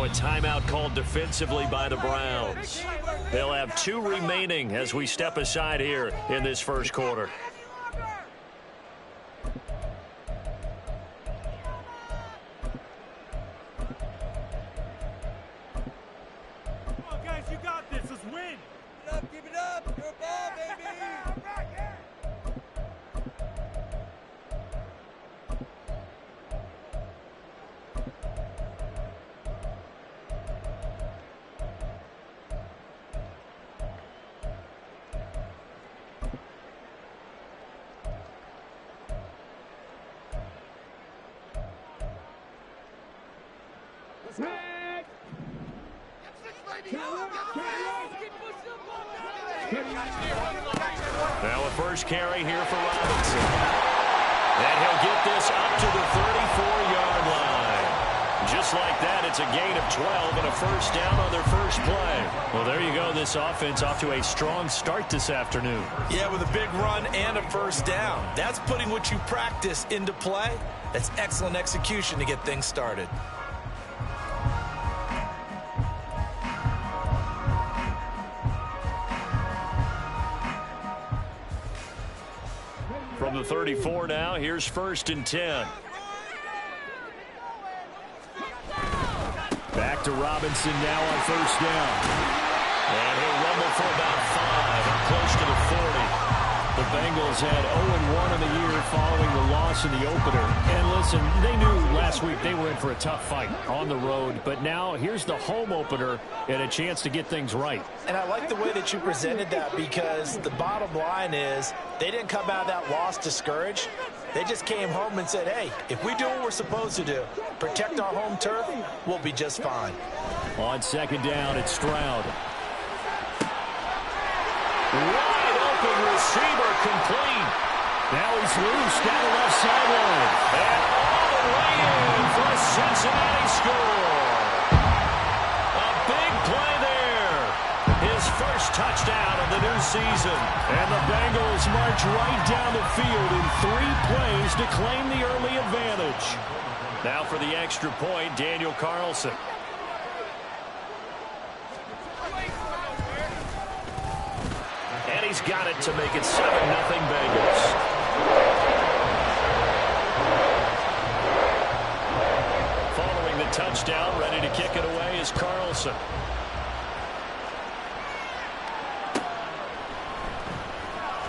a timeout called defensively by the Browns. They'll have 2 remaining as we step aside here in this first quarter. Now a first carry here for Robinson. And he'll get this up to the 34-yard line. Just like that, it's a gain of 12 and a first down on their first play. Well, there you go. This offense off to a strong start this afternoon. Yeah, with a big run and a first down. That's putting what you practice into play. That's excellent execution to get things started. From the 34 now, here's 1st and 10. Back to Robinson now on first down. And he'll rumble for about 5, up close to the 40. The Bengals had 0-1 in the year following the loss in the opener. And listen, they knew last week they were in for a tough fight on the road. But now here's the home opener and a chance to get things right. And I like the way that you presented that, because the bottom line is they didn't come out of that loss discouraged. They just came home and said, hey, if we do what we're supposed to do, protect our home turf, we'll be just fine. On second down, it's Stroud. Wide open receiver, complete. Now he's loose down the left sideline. And all the way in for a Cincinnati score. A big play there. His first touchdown of the new season. And the Bengals march right down the field in 3 plays to claim the early advantage. Now for the extra point, Daniel Carlson. And he's got it to make it 7-0 Bengals. Following the touchdown, ready to kick it away is Carlson.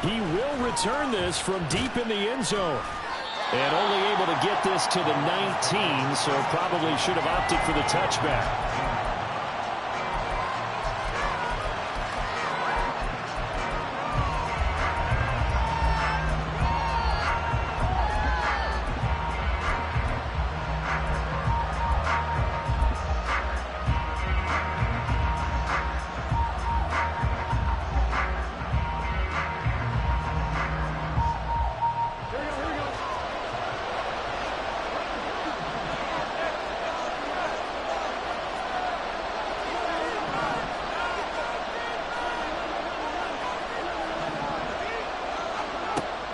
He will return this from deep in the end zone. And only able to get this to the 19, so probably should have opted for the touchback.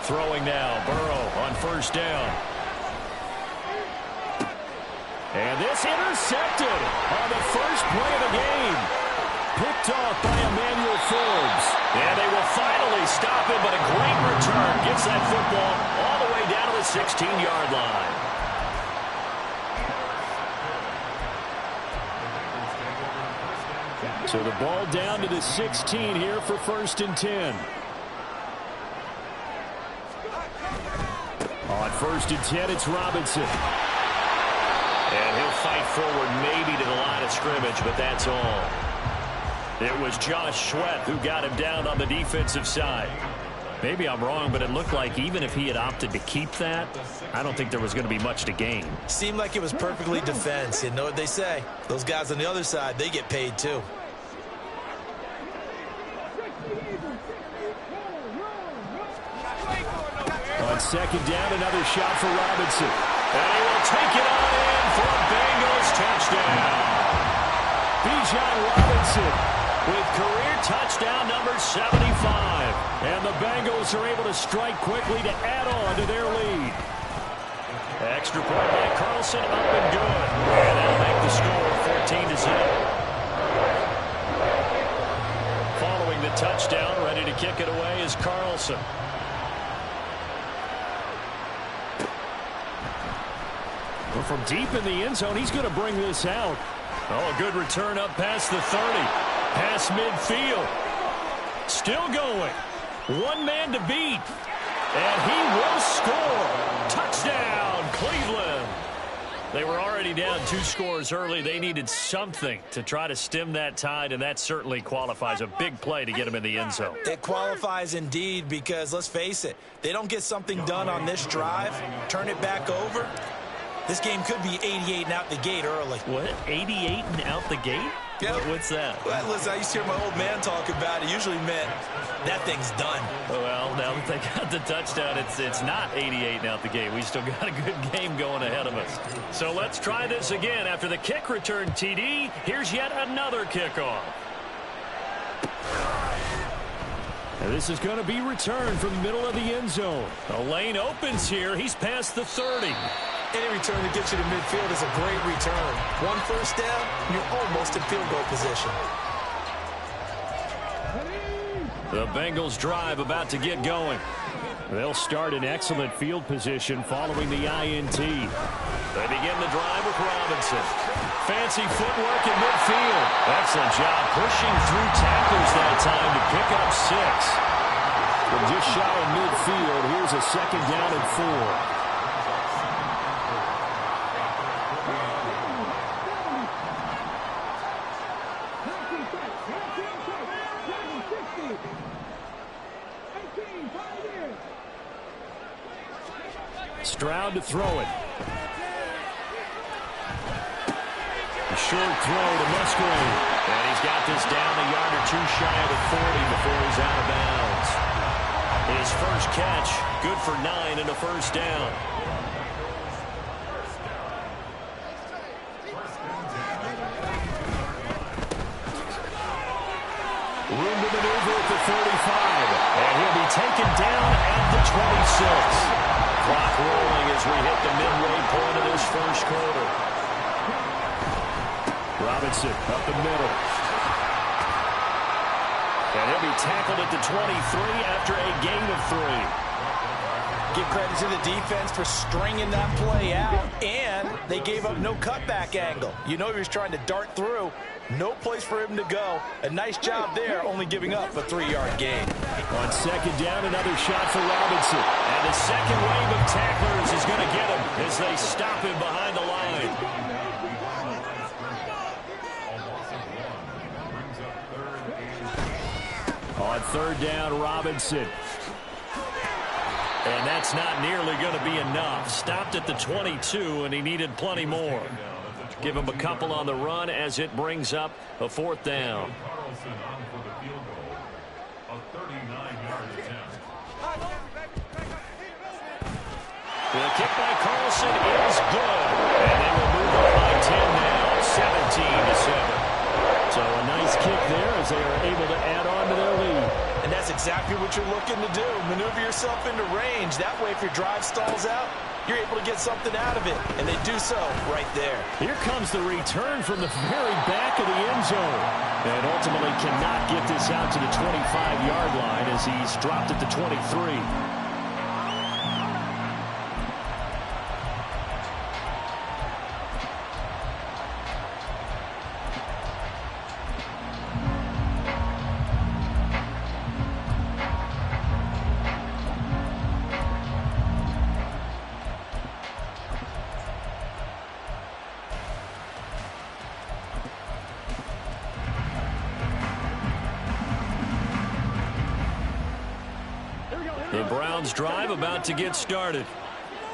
Throwing now, Burrow on first down. And this intercepted on the first play of the game. Picked off by Emmanuel Forbes. And they will finally stop him, but a great return. Gets that football all the way down to the 16-yard line. So the ball down to the 16 here for 1st and 10. On 1st and 10, it's Robinson. And he'll fight forward maybe to the line of scrimmage, but that's all. It was Josh Sweat who got him down on the defensive side. Maybe I'm wrong, but it looked like even if he had opted to keep that, I don't think there was going to be much to gain. Seemed like it was perfectly defense. You know what they say. Those guys on the other side, they get paid too. On second down, another shot for Robinson. And he will take it on in for a Bengals touchdown. Bijan Robinson with career touchdown number 75. And the Bengals are able to strike quickly to add on to their lead. Extra point by Carlson, up and good. And that'll make the score 13-0. Following the touchdown, ready to kick it away is Carlson. Well, from deep in the end zone, he's going to bring this out. Oh, a good return up past the 30. Past midfield. Still going. One man to beat. And he will score. Touchdown, Cleveland. They were already down 2 scores early. They needed something to try to stem that tide, and that certainly qualifies. A big play to get them in the end zone. It qualifies indeed because, let's face it, they don't get something done on this drive, turn it back over. This game could be 88 and out the gate early. What? 88 and out the gate? Yeah. What's that? Well, listen, I used to hear my old man talk about it. Usually meant that thing's done. Well, now that they got the touchdown, it's not 88 and out the gate. We still got a good game going ahead of us. So let's try this again. After the kick return TD, here's yet another kickoff. And this is going to be returned from the middle of the end zone. The lane opens here. He's past the 30. Any return that gets you to midfield is a great return. 1 first down, you're almost in field goal position. The Bengals drive about to get going. They'll start in excellent field position following the INT. They begin the drive with Robinson. Fancy footwork in midfield. Excellent job pushing through tacklers that time to pick up 6. From just shy of midfield, here's a 2nd down and 4. Stroud to throw it. A short throw to Musgrave. And he's got this down a yard or 2 shy of the 40 before he's out of bounds. His first catch, good for 9 and a first down. Room to maneuver at the 35. And he'll be taken down at the 26. Clock rolling as we hit the midway point of this first quarter. Robinson up the middle. And he'll be tackled at the 23 after a gain of 3. Give credit to the defense for stringing that play out, and they gave up no cutback angle. You know he was trying to dart through. No place for him to go. A nice job there, only giving up a 3-yard gain. On 2nd down, another shot for Robinson. And the second wave of tacklers is going to get him as they stop him behind the line. On 3rd down, Robinson. And that's not nearly going to be enough. Stopped at the 22, and he needed plenty more. Give him a couple on the run as it brings up a 4th down. The kick by Carlson is good. And they will move up by 10 now, 17-7. So a nice kick there as they are able to add on to their lead. And that's exactly what you're looking to do. Maneuver yourself into range. That way, if your drive stalls out, you're able to get something out of it. And they do so right there. Here comes the return from the very back of the end zone. And ultimately cannot get this out to the 25-yard line as he's dropped at the 23. The Browns drive about to get started.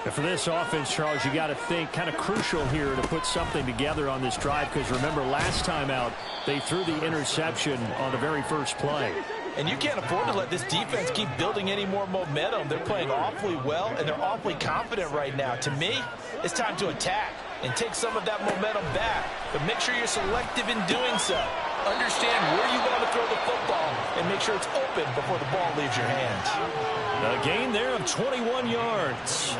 And for this offense, Charles, you got to think kind of crucial here to put something together on this drive, because remember last time out they threw the interception on the very first play. And you can't afford to let this defense keep building any more momentum. They're playing awfully well, and they're awfully confident right now. To me, it's time to attack and take some of that momentum back. But make sure you're selective in doing so. Understand where you want to throw the football and make sure it's open before the ball leaves your hands. A gain there of 21 yards.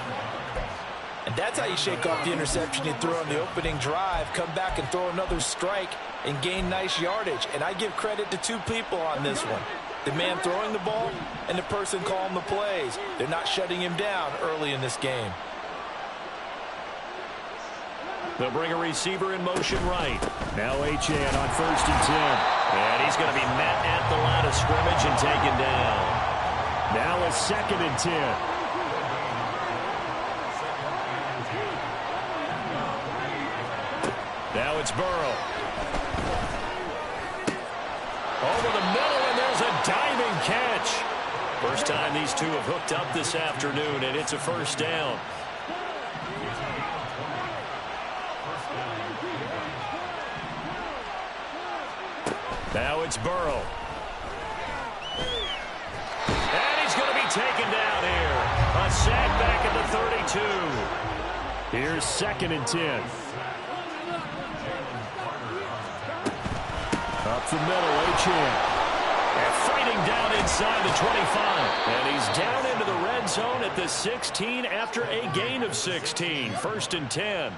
And that's how you shake off the interception you threw on the opening drive, come back and throw another strike and gain nice yardage. And I give credit to two people on this one. The man throwing the ball and the person calling the plays. They're not shutting him down early in this game. They'll bring a receiver in motion right. Now Achane on 1st and 10. And he's going to be met at the line of scrimmage and taken down. Now a 2nd and 10. Now it's Burrow. Over the middle, and there's a diving catch. First time these two have hooked up this afternoon, and it's a 1st down. Now it's Burrow. And he's going to be taken down here. A sack back at the 32. Here's 2nd and 10. Up the middle, Achane. And fighting down inside the 25. And he's down into the red zone at the 16 after a gain of 16. 1st and 10.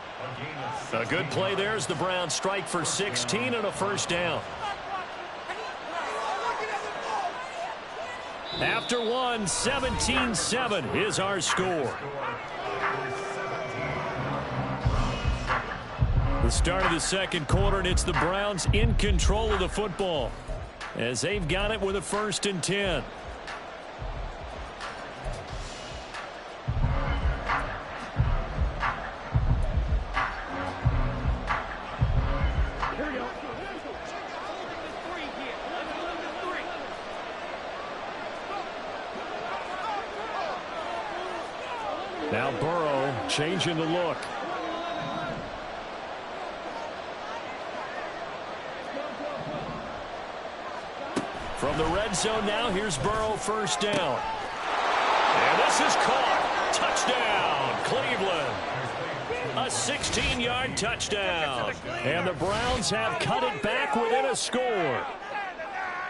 A good play there as the Browns strike for 16 and a 1st down. After one, 17-7 is our score. The start of the 2nd quarter, and it's the Browns in control of the football as they've got it with a 1st and 10. Now Burrow changing the look. From the red zone now, here's Burrow 1st down. And this is caught. Touchdown, Cleveland. A 16-yard touchdown. And the Browns have cut it back within a score.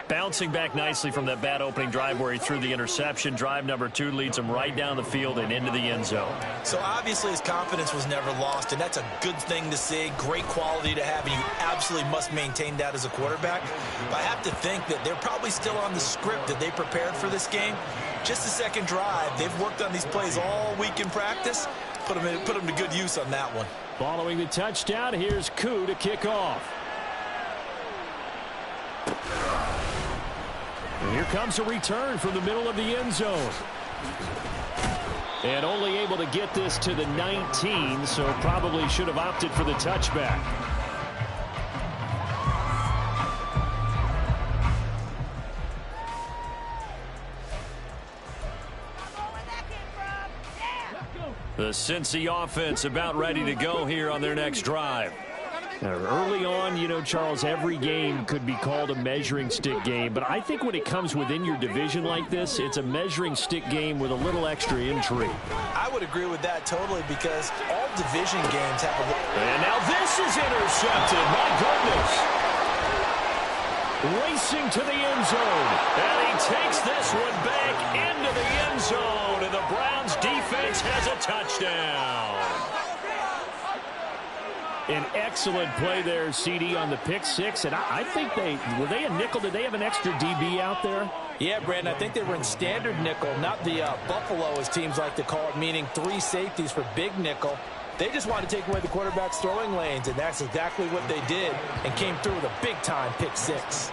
Bouncing back nicely from that bad opening drive where he threw the interception. Drive number 2 leads him right down the field and into the end zone. So obviously his confidence was never lost, and that's a good thing to see. Great quality to have, and you absolutely must maintain that as a quarterback. But I have to think that they're probably still on the script that they prepared for this game. Just the 2nd drive. They've worked on these plays all week in practice. Put them to good use on that one. Following the touchdown, here's Koo to kick off. And here comes a return from the middle of the end zone. And only able to get this to the 19, so probably should have opted for the touchback. The Cincy offense about ready to go here on their next drive. Now, early on, you know, Charles, every game could be called a measuring stick game. But I think when it comes within your division like this, it's a measuring stick game with a little extra intrigue. I would agree with that totally because all division games have a little... And now this is intercepted. My goodness. Racing to the end zone. And he takes this one back into the end zone. And the Browns defense has a touchdown. An excellent play there, CD, on the pick 6. And I think were they a nickel? Did they have an extra DB out there? Yeah, Brandon, I think they were in standard nickel, not the Buffalo, as teams like to call it, meaning 3 safeties for big nickel. They just wanted to take away the quarterback's throwing lanes, and that's exactly what they did and came through with a big-time pick 6.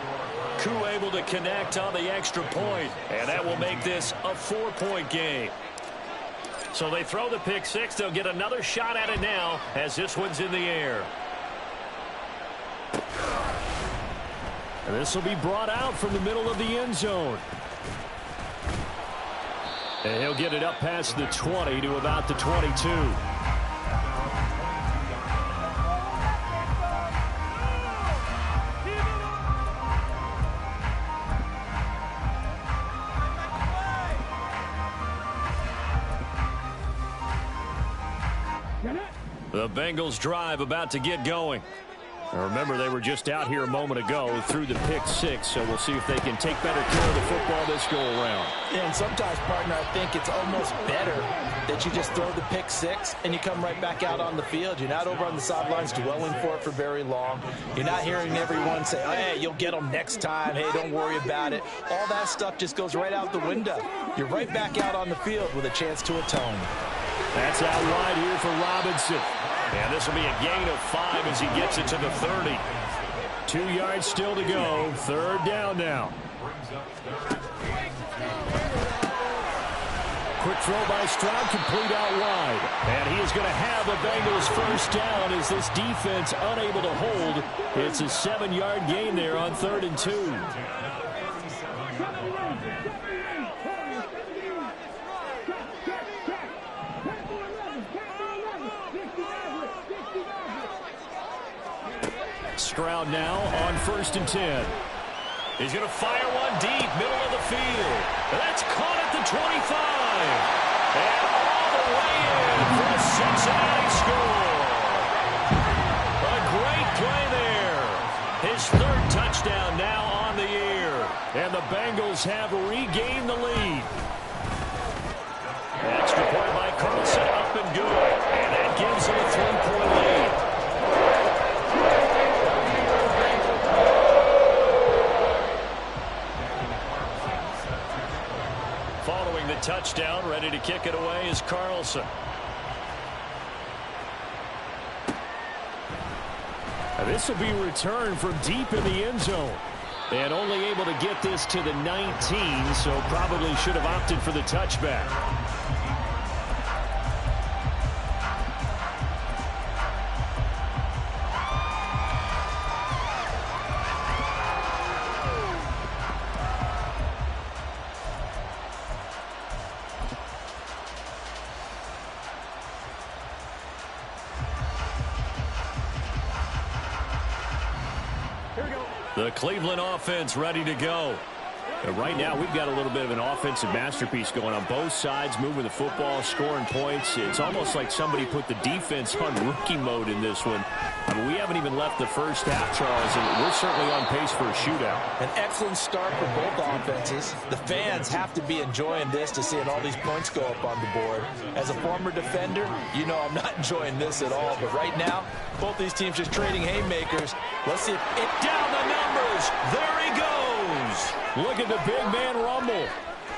Koo able to connect on the extra point, and that will make this a 4-point game. So they throw the pick 6. They'll get another shot at it now as this one's in the air. And this will be brought out from the middle of the end zone. And he'll get it up past the 20 to about the 22. The Bengals drive about to get going. Now remember, they were just out here a moment ago through the pick six, so we'll see if they can take better care of the football this go around. Yeah, and sometimes, partner, I think it's almost better that you just throw the pick six and you come right back out on the field. You're not over on the sidelines dwelling for it for very long. You're not hearing everyone say, oh, hey, you'll get them next time. Hey, don't worry about it. All that stuff just goes right out the window. You're right back out on the field with a chance to atone. That's out wide here for Robinson. And this will be a gain of 5 as he gets it to the 30. 2 yards still to go. Third down now. Quick throw by Stroud, complete out wide. And he is going to have the Bengals first down as this defense unable to hold. It's a 7-yard gain there on 3rd and 2. Stroud now on 1st and 10. He's going to fire one deep, middle of the field. That's caught at the 25. And all the way in for a Cincinnati score. A great play there. His 3rd touchdown now on the year. And the Bengals have regained the lead. Extra point by Carlson, up and good. And that gives him a 3-point lead. Following the touchdown, ready to kick it away is Carlson. This will be returned from deep in the end zone. And only able to get this to the 19, so probably should have opted for the touchback. The Cleveland offense ready to go. And right now, we've got a little bit of an offensive masterpiece going on both sides, moving the football, scoring points. It's almost like somebody put the defense on rookie mode in this one. I mean, we haven't even left the first half, Charles, and we're certainly on pace for a shootout. An excellent start for both offenses. The fans have to be enjoying this to seeing all these points go up on the board. As a former defender, you know I'm not enjoying this at all. But right now, both these teams just trading haymakers. Let's see if it down the numbers. There he goes. Look at the big man rumble.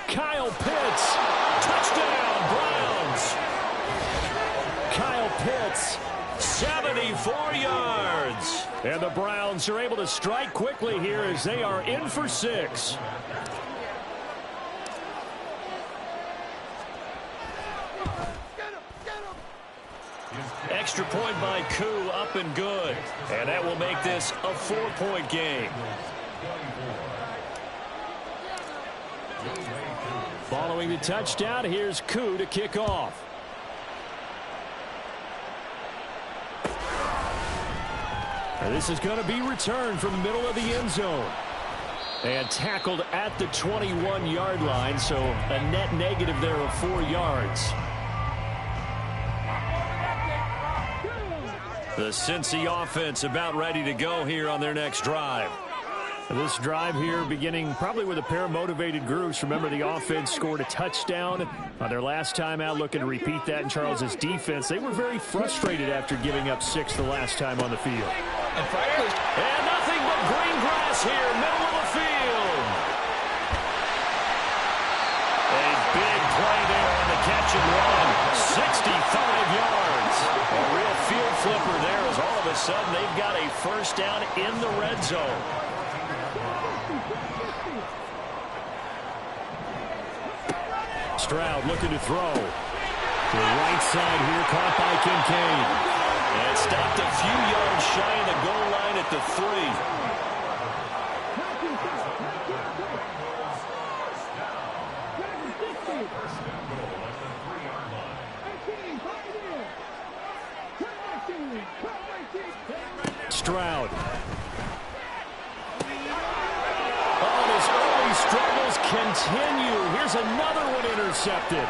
Kyle Pitts. Touchdown, Browns. Kyle Pitts, 74 yards. And the Browns are able to strike quickly here as they are in for 6. Extra point by Koo, up and good. And that will make this a 4-point game. Following the touchdown, here's Koo to kick off. And this is going to be returned from the middle of the end zone. And tackled at the 21-yard line, so a net negative there of 4 yards. The Cincy offense about ready to go here on their next drive. This drive here beginning probably with a pair of motivated groups. Remember, the offense scored a touchdown on their last time out, looking to repeat that in Charles's defense. They were very frustrated after giving up 6 the last time on the field. And frankly, and nothing but green grass here, middle of the field. A big play there on the catch and run. 65 yards. A real field flipper there as all of a sudden they've got a first down in the red zone. Stroud looking to throw. To the right side here, caught by Kincaid. And stopped a few yards shy of the goal line at the 3. Stroud. Oh, his early struggles continue. Here's another one intercepted.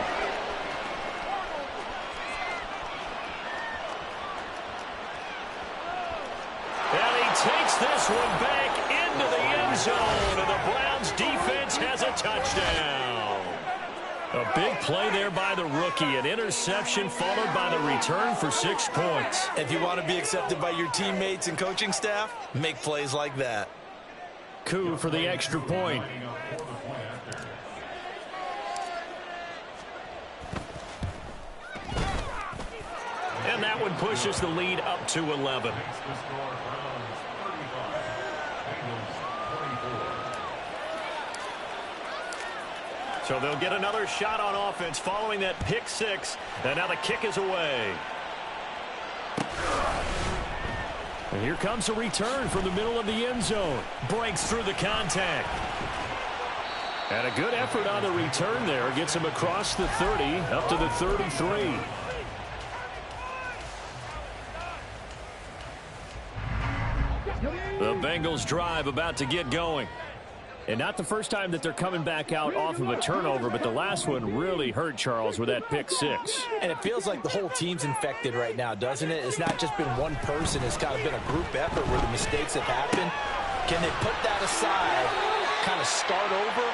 And takes this one back into the end zone, and the Browns defense has a touchdown. A big play there by the rookie. An interception followed by the return for 6 points. If you want to be accepted by your teammates and coaching staff, make plays like that. Coup for the extra point. And that one pushes the lead up to 11. So they'll get another shot on offense following that pick six. And now the kick is away. And here comes a return from the middle of the end zone. Breaks through the contact. And a good effort on the return there. Gets him across the 30, up to the 33. The Bengals drive about to get going. And not the first time that they're coming back out off of a turnover, but the last one really hurt, Charles, with that pick six. And it feels like the whole team's infected right now, doesn't it? It's not just been one person. It's kind of been a group effort where the mistakes have happened. Can they put that aside, kind of start over,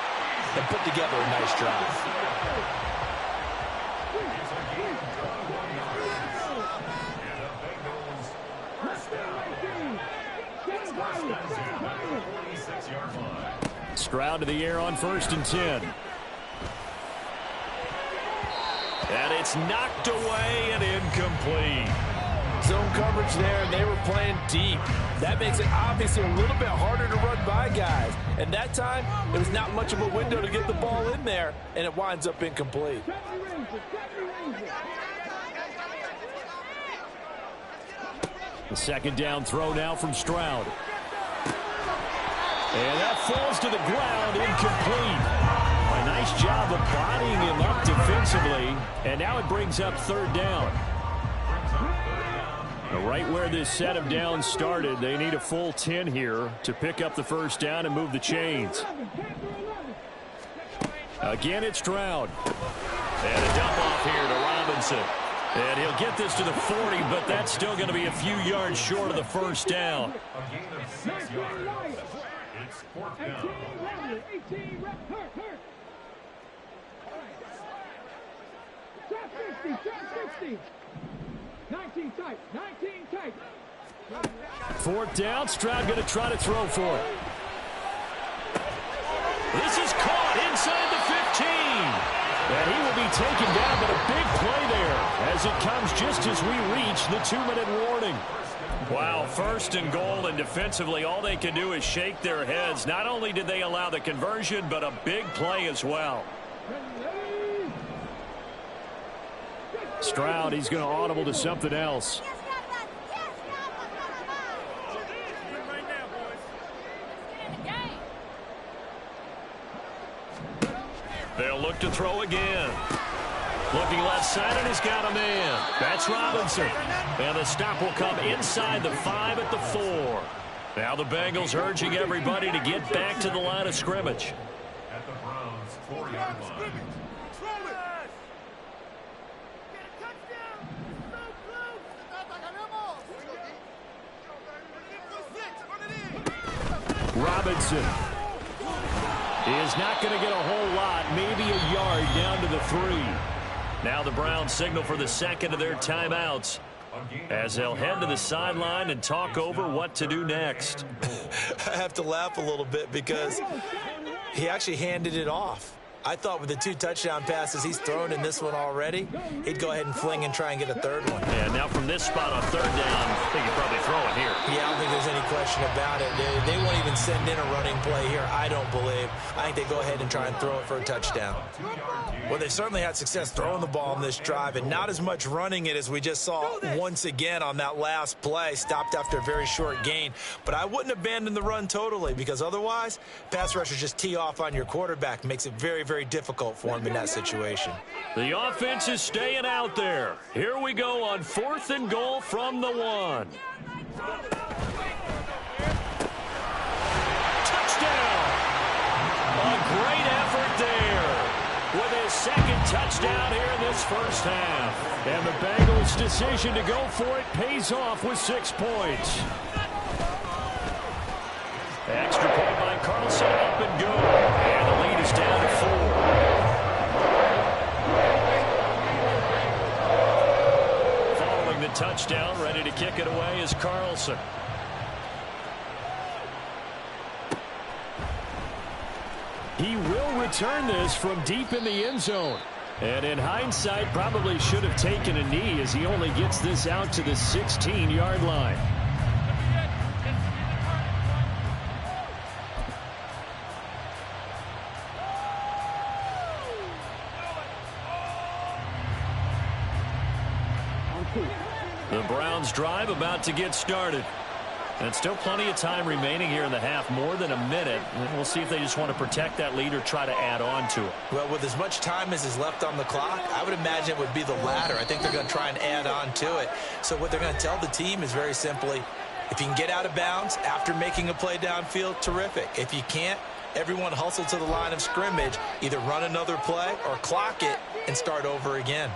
and put together a nice drive? Stroud to the air on 1st and 10. And it's knocked away and incomplete. Zone coverage there, and they were playing deep. That makes it obviously a little bit harder to run by guys. And that time, there was not much of a window to get the ball in there, and it winds up incomplete. The second down throw now from Stroud. And that falls to the ground, incomplete. A nice job of bodying him up defensively. And now it brings up 3rd down. Right where this set of downs started, they need a full 10 here to pick up the 1st down and move the chains. Again, it's Stroud. And a dump off here to Robinson. And he'll get this to the 40, but that's still going to be a few yards short of the 1st down. It's 4th down. 18, hurt. Shot 60. 19 tight. 4th down, Stroud going to try to throw for it. This is caught inside the 15. And he will be taken down, but a big play there as it comes just as we reach the 2-minute warning. Wow, 1st and goal, and defensively all they can do is shake their heads. Not only did they allow the conversion, but a big play as well. Stroud, he's going to audible to something else. They'll look to throw again. Looking left side, and he's got a man. That's Robinson. And the stop will come inside the 5 at the 4. Now the Bengals urging everybody to get back to the line of scrimmage. At the Browns' 4-yard line. Robinson is not going to get a whole lot, maybe a yard down to the 3. Now the Browns signal for the 2nd of their timeouts as they'll head to the sideline and talk over what to do next. I have to laugh a little bit because he actually handed it off. I thought with the 2 touchdown passes he's thrown in this one already, he'd go ahead and fling and try and get a 3rd one. And now from this spot on 3rd down, they can probably throw it here. Yeah, I don't think there's any question about it. They won't even send in a running play here, I don't believe. I think they go ahead and try and throw it for a touchdown. Well, they certainly had success throwing the ball in this drive, and not as much running it as we just saw once again on that last play. Stopped after a very short gain. But I wouldn't abandon the run totally, because otherwise, pass rushers just tee off on your quarterback. Makes it very, very difficult for him in that situation. The offense is staying out there. Here we go on 4th and goal from the 1. Touchdown! A great effort there with his 2nd touchdown here in this 1st half. And the Bengals' decision to go for it pays off with 6 points. Extra point by Carlson, up and good. And the lead is down to 4. Following the touchdown, ready to kick it away is Carlson. He will return this from deep in the end zone. And in hindsight, probably should have taken a knee as he only gets this out to the 16-yard line. The Browns drive about to get started. And still plenty of time remaining here in the half, more than a minute. And we'll see if they just want to protect that lead or try to add on to it. Well, with as much time as is left on the clock, I would imagine it would be the latter. I think they're going to try and add on to it. So what they're going to tell the team is very simply, if you can get out of bounds after making a play downfield, terrific. If you can't, everyone hustle to the line of scrimmage, either run another play or clock it and start over again.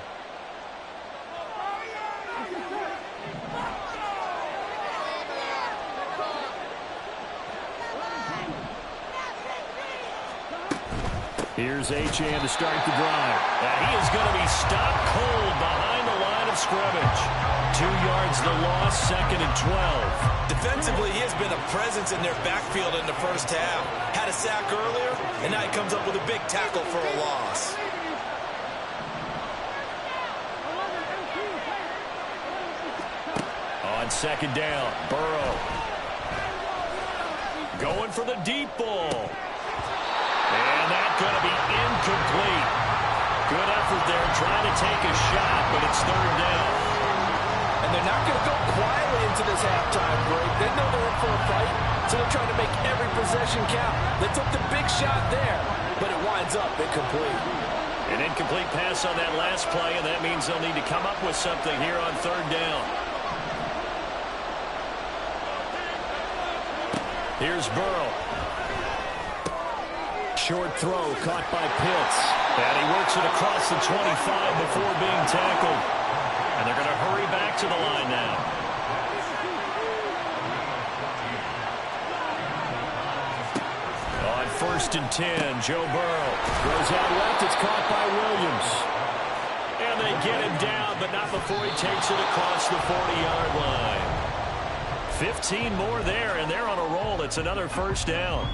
Here's Achane to start the drive. And he is going to be stopped cold behind the line of scrimmage. 2 yards the loss, 2nd and 12. Defensively, he has been a presence in their backfield in the first half. Had a sack earlier, and now he comes up with a big tackle for a loss. On 2nd down, Burrow. Going for the deep ball. And that's going to be incomplete. Good effort there trying to take a shot, but it's 3rd down. And they're not going to go quietly into this halftime break. They know they're in for a fight, so they're trying to make every possession count. They took the big shot there, but it winds up incomplete. An incomplete pass on that last play, and that means they'll need to come up with something here on 3rd down. Here's Burrow. Short throw caught by Pitts. And he works it across the 25 before being tackled. And they're going to hurry back to the line now. On 1st and 10, Joe Burrow goes out left. It's caught by Williams. And they get him down, but not before he takes it across the 40-yard line. 15 more there, and they're on a roll. It's another 1st down.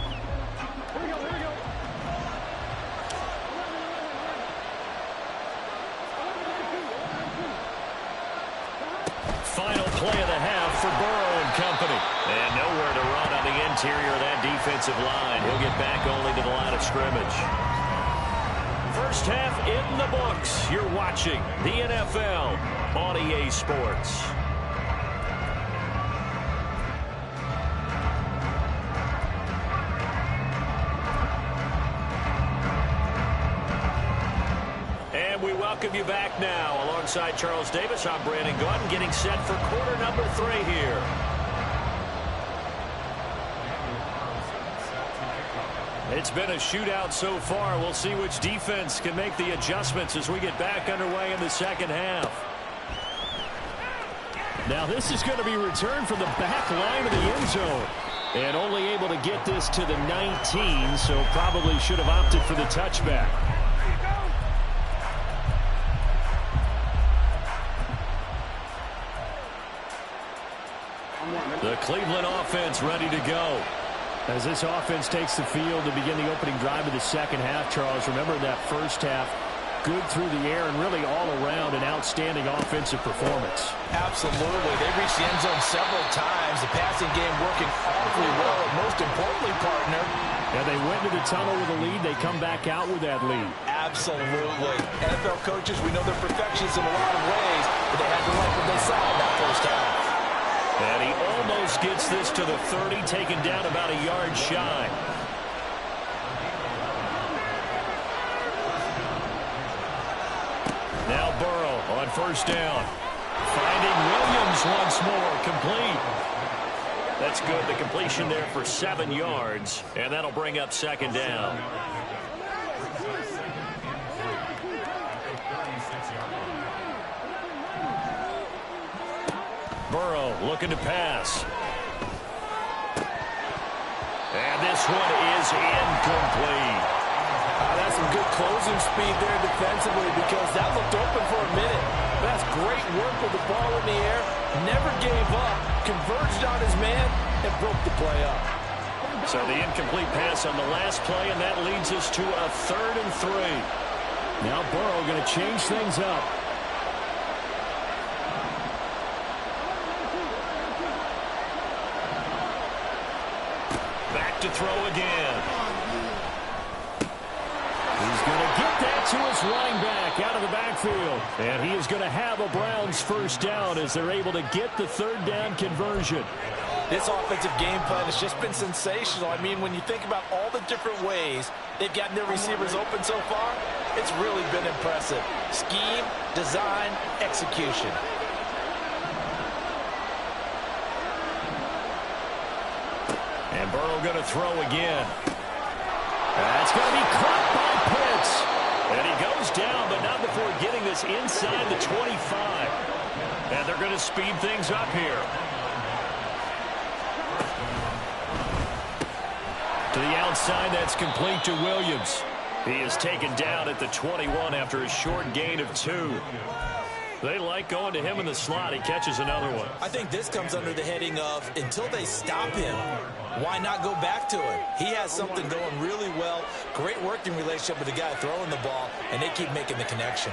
Final play of the half for Burrow and company. And nowhere to run on the interior of that defensive line. He'll get back only to the line of scrimmage. First half in the books. You're watching the NFL on EA Sports. We welcome you back now. Alongside Charles Davis, I'm Brandon Gaudin, getting set for quarter number 3 here. It's been a shootout so far. We'll see which defense can make the adjustments as we get back underway in the second half. Now this is going to be returned from the back line of the end zone. And only able to get this to the 19, so probably should have opted for the touchback. The Cleveland offense ready to go. As this offense takes the field to begin the opening drive of the second half, Charles, remember that first half, good through the air and really all around an outstanding offensive performance. Absolutely. They reached the end zone several times. The passing game working awfully well. And most importantly, partner, yeah, they went to the tunnel with a lead. They come back out with that lead. Absolutely. NFL coaches, we know they're perfectionists in a lot of ways, but they had to like what they saw in that first half. And he almost gets this to the 30, taken down about a yard shy. Now Burrow on 1st down. Finding Williams once more, complete. That's good. The completion there for 7 yards, and that'll bring up 2nd down. Burrow looking to pass. this one is incomplete. That's some good closing speed there defensively because that looked open for a minute. But that's great work with the ball in the air. Never gave up, converged on his man, and broke the play up. So the incomplete pass on the last play, and that leads us to a 3rd and 3. Now Burrow going to change things up. Back to throw again. He's going to get that to his running back out of the backfield. And he is going to have a Browns first down as they're able to get the 3rd down conversion. This offensive game plan has just been sensational. I mean, when you think about all the different ways they've gotten their receivers open so far, it's really been impressive. Scheme, design, execution. And Burrow going to throw again. That's going to be caught by Pitts. And he goes down, but not before getting this inside the 25. And they're going to speed things up here. To the outside, that's complete to Williams. He is taken down at the 21 after a short gain of 2. They like going to him in the slot. He catches another one. I think this comes under the heading of until they stop him, why not go back to him? He has something going really well. Great working relationship with the guy throwing the ball, and they keep making the connection.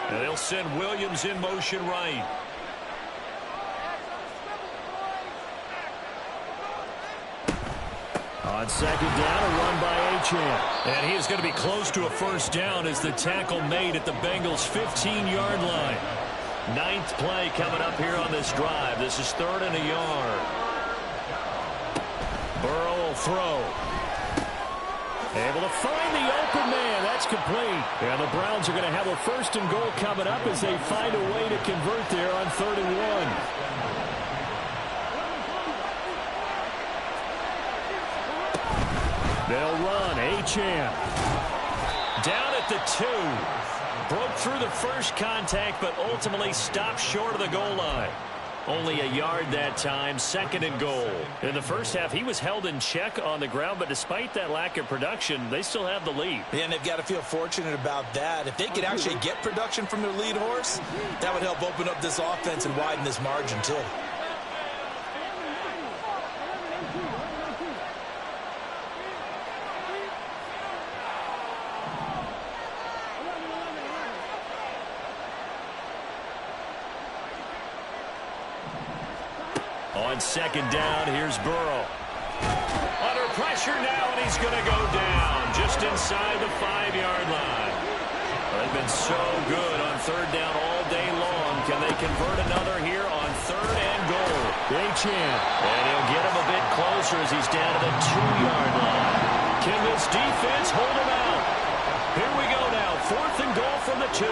And they'll send Williams in motion right. On 2nd down, a run by Achane. And he is going to be close to a first down as the tackle made at the Bengals' 15-yard line. 9th play coming up here on this drive. This is 3rd and a yard. Burrow will throw. Able to find the open man. That's complete. And the Browns are going to have a 1st and goal coming up as they find a way to convert there on 3rd and 1. They'll run. Achane. Down at the 2. Broke through the first contact, but ultimately stopped short of the goal line. Only a yard that time, 2nd and goal. In the first half, he was held in check on the ground, but despite that lack of production, they still have the lead. Yeah, and they've got to feel fortunate about that. If they could actually get production from their lead horse, that would help open up this offense and widen this margin, too. On 2nd down, here's Burrow. Under pressure now, and he's going to go down just inside the 5-yard line. They've been so good on 3rd down all day long. Can they convert another here on 3rd and goal? Achane. And he'll get him a bit closer as he's down to the 2-yard line. Can this defense hold him out? Here we go now. 4th and goal from the 2.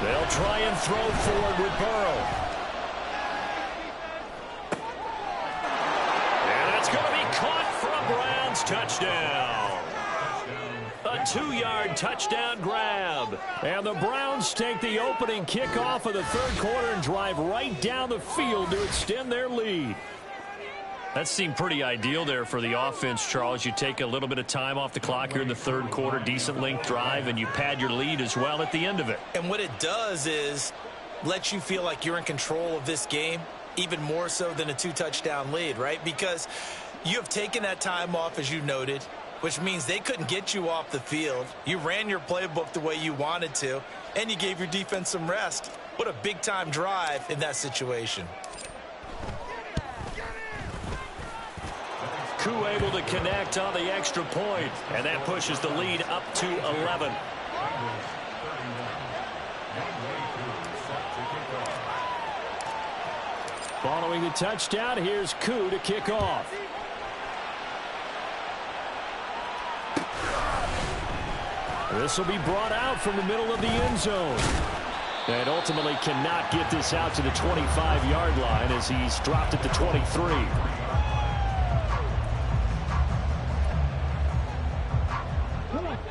They'll try and throw forward with Burrow. And that's going to be caught for a Browns touchdown. A 2-yard touchdown grab. And the Browns take the opening kickoff of the 3rd quarter and drive right down the field to extend their lead. That seemed pretty ideal there for the offense, Charles. You take a little bit of time off the clock here in the 3rd quarter, decent length drive, and you pad your lead as well at the end of it. And what it does is let you feel like you're in control of this game, even more so than a 2-touchdown lead, right? Because you have taken that time off, as you noted, which means they couldn't get you off the field. You ran your playbook the way you wanted to, and you gave your defense some rest. What a big-time drive in that situation. Koo able to connect on the extra point, and that pushes the lead up to 11. Following the touchdown, here's Koo to kick off. This will be brought out from the middle of the end zone. And ultimately cannot get this out to the 25-yard line as he's dropped at the 23.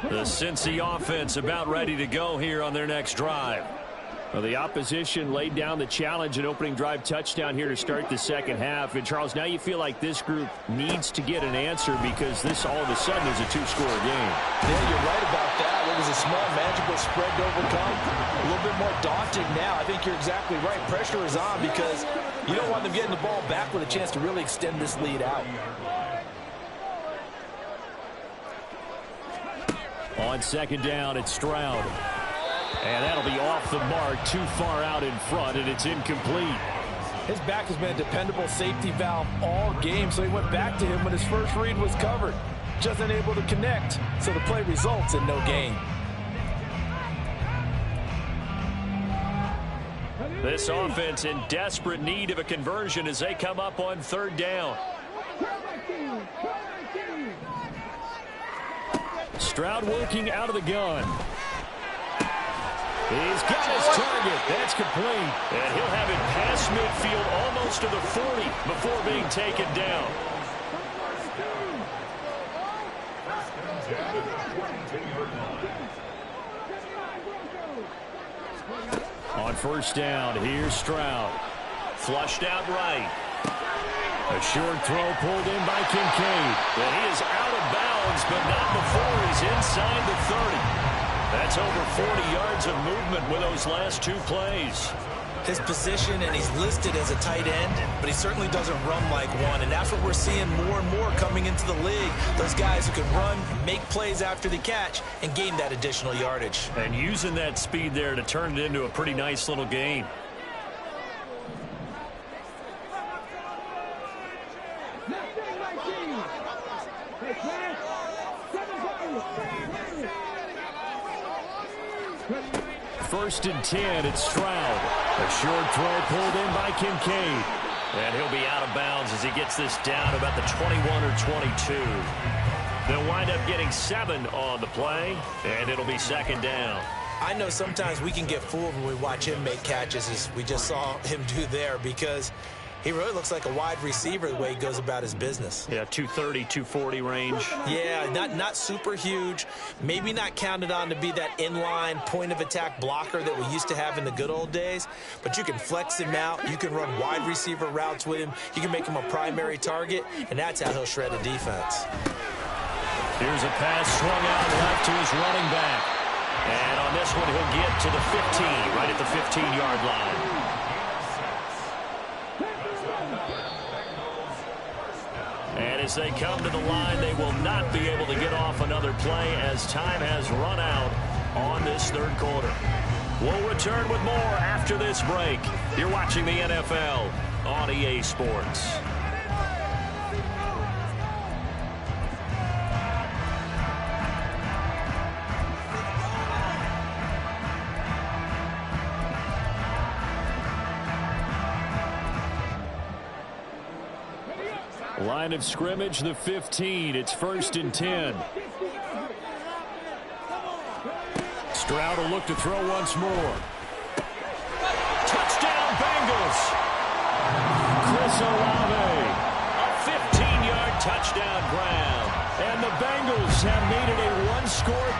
The Cincy offense about ready to go here on their next drive. Well, the opposition laid down the challenge and opening drive touchdown here to start the second half. And, Charles, now you feel like this group needs to get an answer because this all of a sudden is a two-score game. Yeah, you're right about that. It was a small, manageable spread to overcome. A little bit more daunting now. I think you're exactly right. Pressure is on because you don't want them getting the ball back with a chance to really extend this lead out. On second down, it's Stroud. And that'll be off the mark, too far out in front, and it's incomplete. His back has been a dependable safety valve all game, so he went back to him when his first read was covered. Just unable to connect, so the play results in no gain. This offense in desperate need of a conversion as they come up on third down. Stroud working out of the gun. He's got his target. That's complete. And he'll have it past midfield almost to the 40 before being taken down. On first down, here's Stroud. Flushed out right. A short throw pulled in by Kincaid. And he is out of bounds, but not before he's inside the 30. That's over 40 yards of movement with those last two plays. His position, and he's listed as a tight end, but he certainly doesn't run like one, and that's what we're seeing more and more coming into the league. Those guys who can run, make plays after the catch, and gain that additional yardage. And using that speed there to turn it into a pretty nice little gain. First and 10, it's Stroud. A short throw pulled in by Kincaid. And he'll be out of bounds as he gets this down about the 21 or 22. They'll wind up getting 7 on the play, and it'll be second down. I know sometimes we can get fooled when we watch him make catches, as we just saw him do there, because he really looks like a wide receiver the way he goes about his business. Yeah, 230, 240 range. Yeah, not super huge. Maybe not counted on to be that inline point-of-attack blocker that we used to have in the good old days. But you can flex him out. You can run wide receiver routes with him. You can make him a primary target, and that's how he'll shred a defense. Here's a pass swung out left to his running back. And on this one, he'll get to the 15, right at the 15-yard line. And as they come to the line, they will not be able to get off another play as time has run out on this third quarter. We'll return with more after this break. You're watching the NFL on EA Sports. Line of scrimmage, the 15. It's first and 10. Stroud will look to throw once more. Touchdown, Bengals. Chris Olave. A 15-yard touchdown grab. And the Bengals have made it a one-score.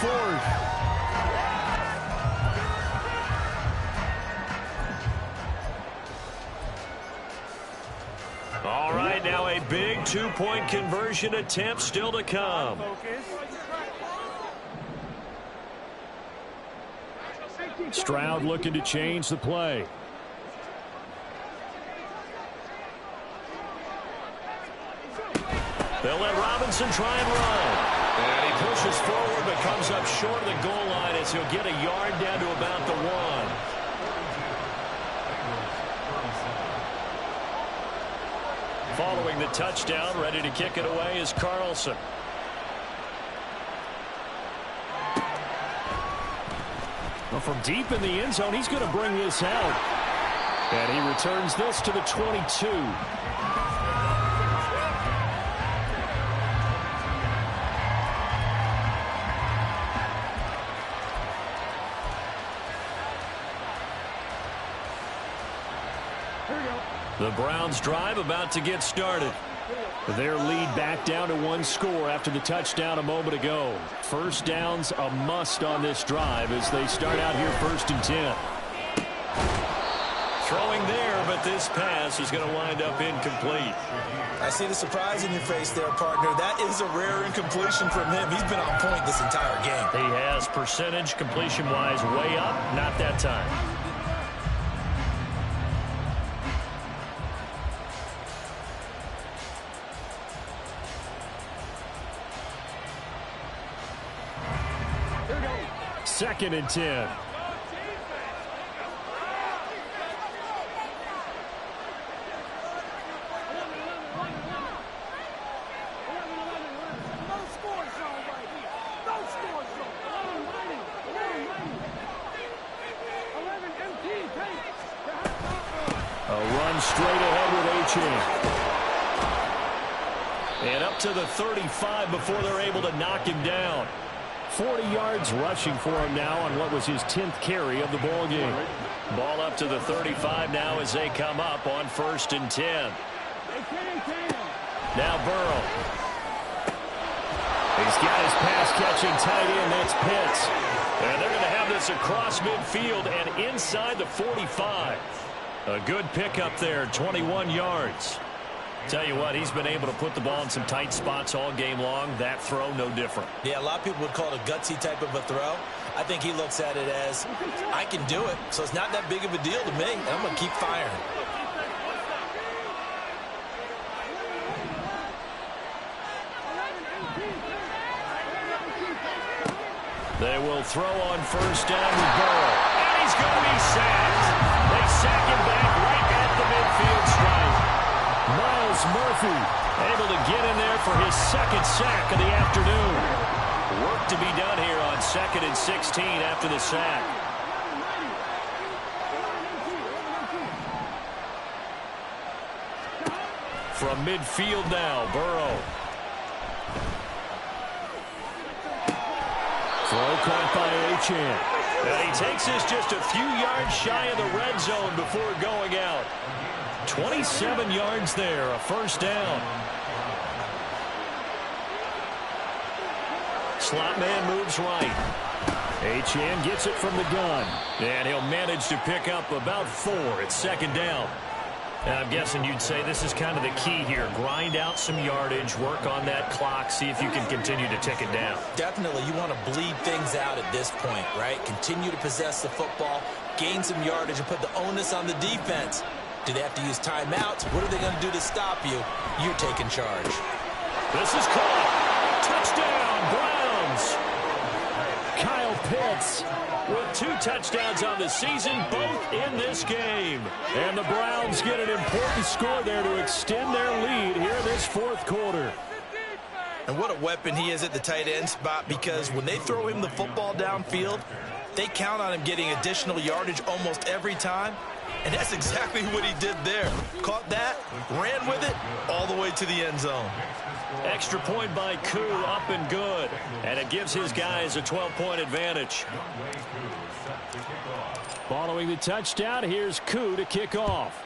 4th. All right, now a big two-point conversion attempt still to come. Stroud looking to change the play. They'll let Robinson try and run. And he pushes forward but comes up short of the goal line as he'll get a yard down to about the 1. Following the touchdown, ready to kick it away is Carlson. Well, from deep in the end zone, he's going to bring this out. And he returns this to the 22. The Browns drive about to get started. Their lead back down to 1 score after the touchdown a moment ago. First downs a must on this drive as they start out here 1st and 10. Throwing there, but this pass is going to wind up incomplete. I see the surprise in your face there, partner. That is a rare incompletion from him. He's been on point this entire game. He has percentage completion-wise way up, not that time. Second and 10. A run straight ahead with Achane. And up to the 35 before they're able to knock him down. 40 yards rushing for him now on what was his 10th carry of the ball game. Ball up to the 35 now as they come up on 1st and 10. Now Burrow. He's got his pass-catching tight end. That's Pitts. And they're going to have this across midfield and inside the 45. A good pickup there, 21 yards. Tell you what, he's been able to put the ball in some tight spots all game long. That throw, no different. Yeah, a lot of people would call it a gutsy type of a throw. I think he looks at it as, I can do it, so it's not that big of a deal to me. I'm going to keep firing. They will throw on 1st down with Burrow. And he's going to be sacked. They sack him back right at the midfield stripe. Myles Murphy able to get in there for his 2nd sack of the afternoon. Work to be done here on 2nd and 16 after the sack. From midfield now, Burrow. Throw caught by Achane. And he takes this just a few yards shy of the red zone before going out. 27 yards there, a 1st down. Slot man moves right. Achane gets it from the gun. And he'll manage to pick up about 4 at 2nd down. And I'm guessing you'd say this is kind of the key here. Grind out some yardage, work on that clock, see if you can continue to tick it down. Definitely, you want to bleed things out at this point, right? Continue to possess the football, gain some yardage, and put the onus on the defense. Do they have to use timeouts? What are they going to do to stop you? You're taking charge. This is caught. Touchdown, Browns. Kyle Pitts with 2 touchdowns on the season, both in this game. And the Browns get an important score there to extend their lead here this 4th quarter. And what a weapon he is at the tight end spot, because when they throw him the football downfield, they count on him getting additional yardage almost every time. And that's exactly what he did there. Caught that, ran with it, all the way to the end zone. Extra point by Koo, up and good. And it gives his guys a 12-point advantage. Following the touchdown, here's Koo to kick off.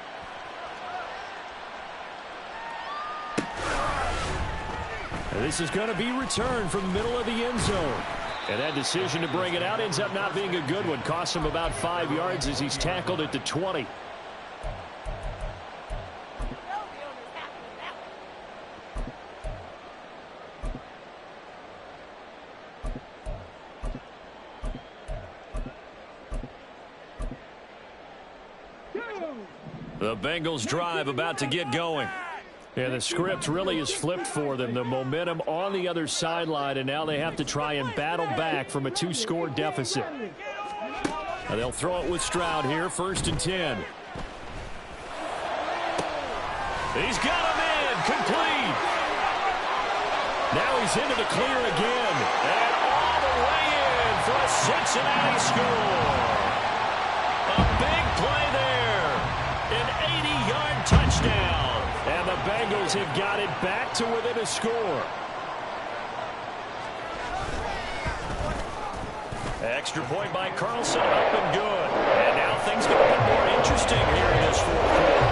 And this is going to be returned from the middle of the end zone. And that decision to bring it out ends up not being a good one. Costs him about 5 yards as he's tackled at the 20. The Bengals drive about to get going. Yeah, the script really is flipped for them. The momentum on the other sideline, and now they have to try and battle back from a 2-score deficit. And they'll throw it with Stroud here, 1st and 10. He's got him in, complete. Now he's into the clear again, and all the way in for a Cincinnati score. A big play there, an 80-yard touchdown. And the Bengals have got it back to within a score. Extra point by Carlson, up and good. And now things get a bit more interesting here in this fourth quarter.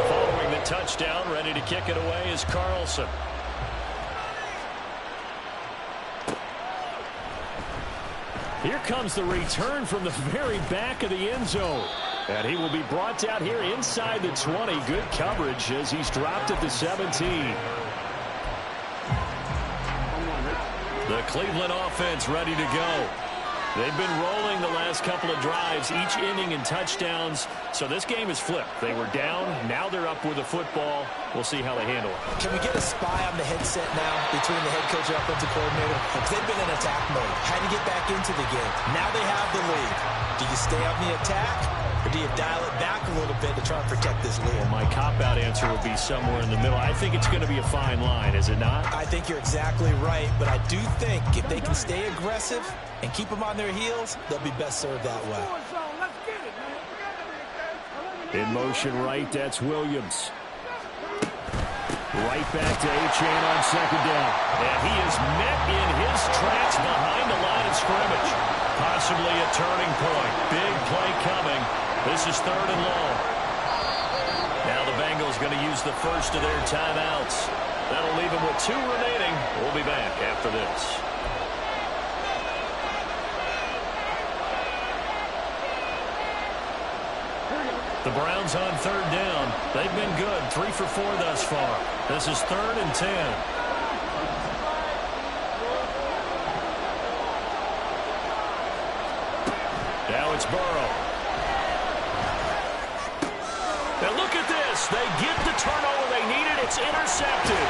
Following the touchdown, ready to kick it away is Carlson. Here comes the return from the very back of the end zone. And he will be brought down here inside the 20. Good coverage as he's dropped at the 17. The Cleveland offense ready to go. They've been rolling the last couple of drives, each inning in touchdowns. So this game is flipped. They were down. Now they're up with the football. We'll see how they handle it. Can we get a spy on the headset now between the head coach and offensive coordinator? They've been in attack mode. Had to get back into the game. Now they have the lead. Do you stay on the attack, or do you dial it back a little bit to try and protect this lead? Well, my cop-out answer would be somewhere in the middle. I think it's going to be a fine line, is it not? I think you're exactly right, but I do think if they can stay aggressive and keep them on their heels, they'll be best served that way. In motion right, that's Williams. Right back to Achane on 2nd down. And he is met in his tracks behind the line of scrimmage. Possibly a turning point. Big play coming. This is 3rd and long. Now the Bengals going to use the first of their timeouts. That'll leave them with 2 remaining. We'll be back after this. The Browns on 3rd down. They've been good. 3 for 4 thus far. This is 3rd and 10. Now it's Burrow. And look at this. They get the turnover they needed. It's intercepted.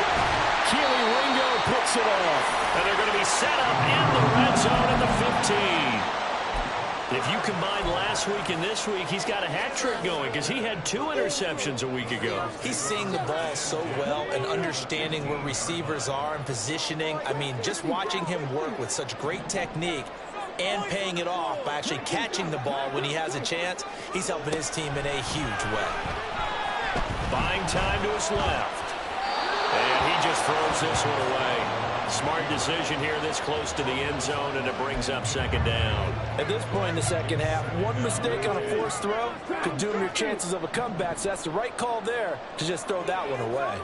Keely Ringo puts it off. And they're going to be set up in the red zone at the 15. If you combine last week and this week, he's got a hat trick going because he had 2 interceptions a week ago. He's seeing the ball so well and understanding where receivers are and positioning. I mean, just watching him work with such great technique and paying it off by actually catching the ball when he has a chance, he's helping his team in a huge way. Buying time to his left. And he just throws this one away. Smart decision here this close to the end zone, and it brings up 2nd down. At this point in the second half, one mistake on a forced throw could doom your chances of a comeback, so that's the right call there to just throw that one away.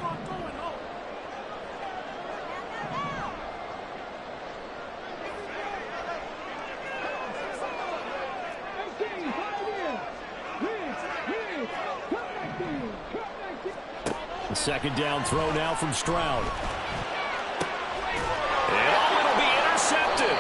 The 2nd down throw now from Stroud. And it'll be intercepted.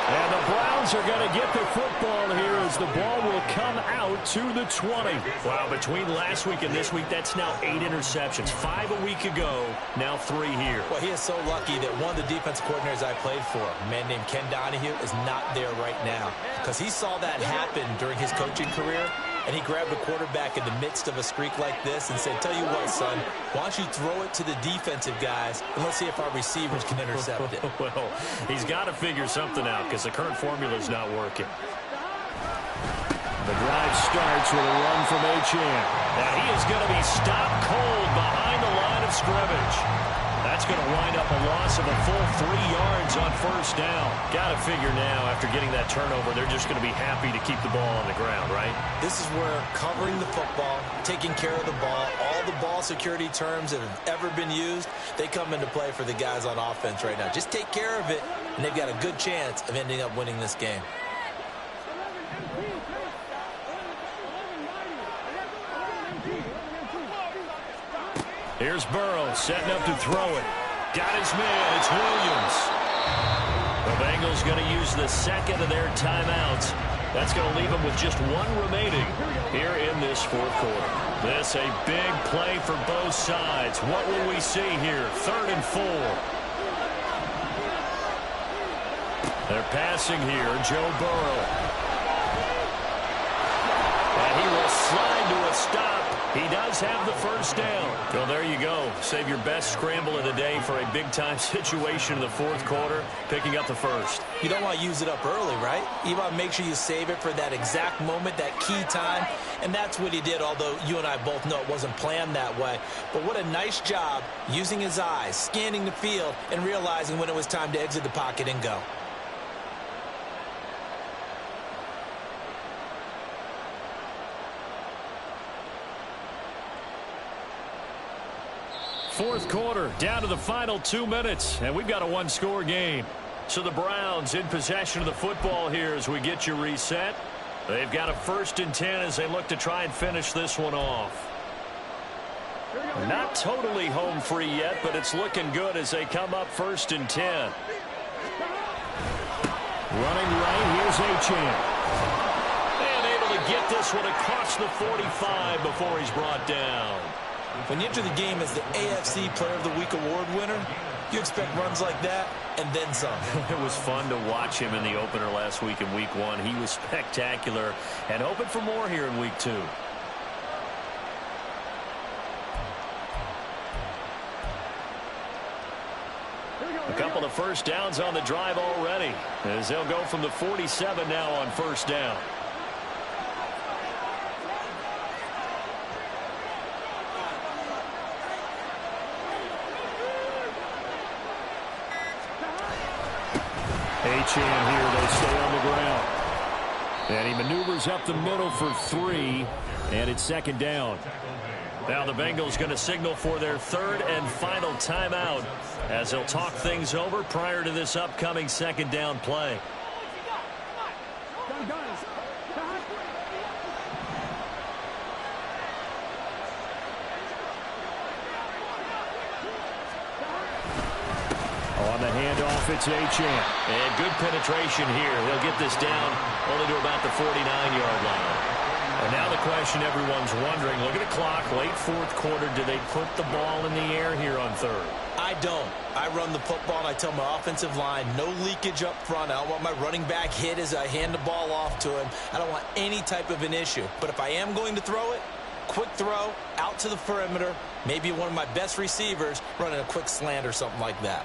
And the Browns are going to get the football here as the ball will come out to the 20. Wow, between last week and this week, that's now 8 interceptions. 5 a week ago, now 3 here. Well, he is so lucky that one of the defense coordinators I played for, a man named Ken Donahue, is not there right now. Because he saw that happen during his coaching career, and he grabbed the quarterback in the midst of a streak like this and said, tell you what, son, why don't you throw it to the defensive guys, and let's see if our receivers can intercept it. Well, he's got to figure something out because the current formula is not working. The drive starts with a run from Achane. Now he is going to be stopped cold behind the line of scrimmage. That's going to wind up a loss of a full 3 yards on 1st first down. Got to figure now, after getting that turnover, they're just going to be happy to keep the ball on the ground, right? This is where covering the football, taking care of the ball, all the ball security terms that have ever been used, they come into play for the guys on offense right now. Just take care of it, and they've got a good chance of ending up winning this game. Here's Burrow setting up to throw it. Got his man. It's Williams. The Bengals going to use the second of their timeouts. That's going to leave them with just one remaining here in this fourth quarter. This a big play for both sides. What will we see here? 3rd and 4. They're passing here. Joe Burrow. And he will slide to a stop. He does have the first down. Well, there you go. Save your best scramble of the day for a big-time situation in the fourth quarter, picking up the first. You don't want to use it up early, right? You want to make sure you save it for that exact moment, that key time, and that's what he did, although you and I both know it wasn't planned that way. But what a nice job using his eyes, scanning the field, and realizing when it was time to exit the pocket and go. Fourth quarter, down to the final 2 minutes, and we've got a one-score game. So the Browns in possession of the football here as we get you reset. They've got a 1st and 10 as they look to try and finish this one off. Not totally home free yet, but it's looking good as they come up 1st and 10. Running right, here's Achane. And able to get this one across the 45 before he's brought down. When you enter the game as the AFC Player of the Week award winner, you expect runs like that and then some. It was fun to watch him in the opener last week in Week 1. He was spectacular and hoping for more here in Week 2. A couple of first downs on the drive already as they'll go from the 47 now on 1st down. Achane here, they stay on the ground. And he maneuvers up the middle for 3, and it's 2nd down. Now the Bengals going to signal for their 3rd and final timeout as they'll talk things over prior to this upcoming 2nd down play. On the handoff, it's Achane. And good penetration here. He'll get this down only to about the 49-yard line. And now the question everyone's wondering, look at the clock, late 4th quarter, do they put the ball in the air here on 3rd? I don't. I run the football and I tell my offensive line, no leakage up front. I don't want my running back hit as I hand the ball off to him. I don't want any type of an issue. But if I am going to throw it, quick throw, out to the perimeter, maybe one of my best receivers running a quick slant or something like that.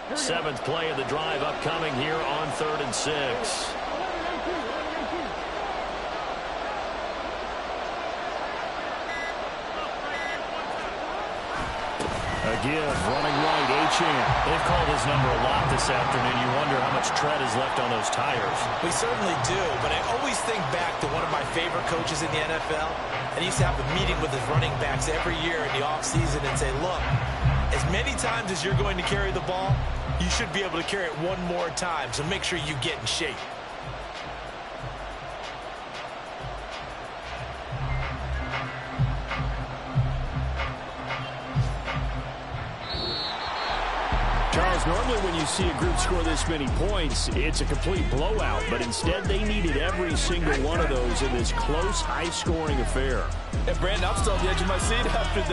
7th play of the drive upcoming here on 3rd and 6. Again, running right, Achane. They've called his number a lot this afternoon. You wonder how much tread is left on those tires. We certainly do, but I always think back to one of my favorite coaches in the NFL. And he used to have a meeting with his running backs every year in the offseason and say, look, as many times as you're going to carry the ball, you should be able to carry it one more time, so make sure you get in shape. Charles, normally when you see a group score this many points, it's a complete blowout, but instead they needed every single one of those in this close, high-scoring affair. And Brandon, I'm still on the edge of my seat after that.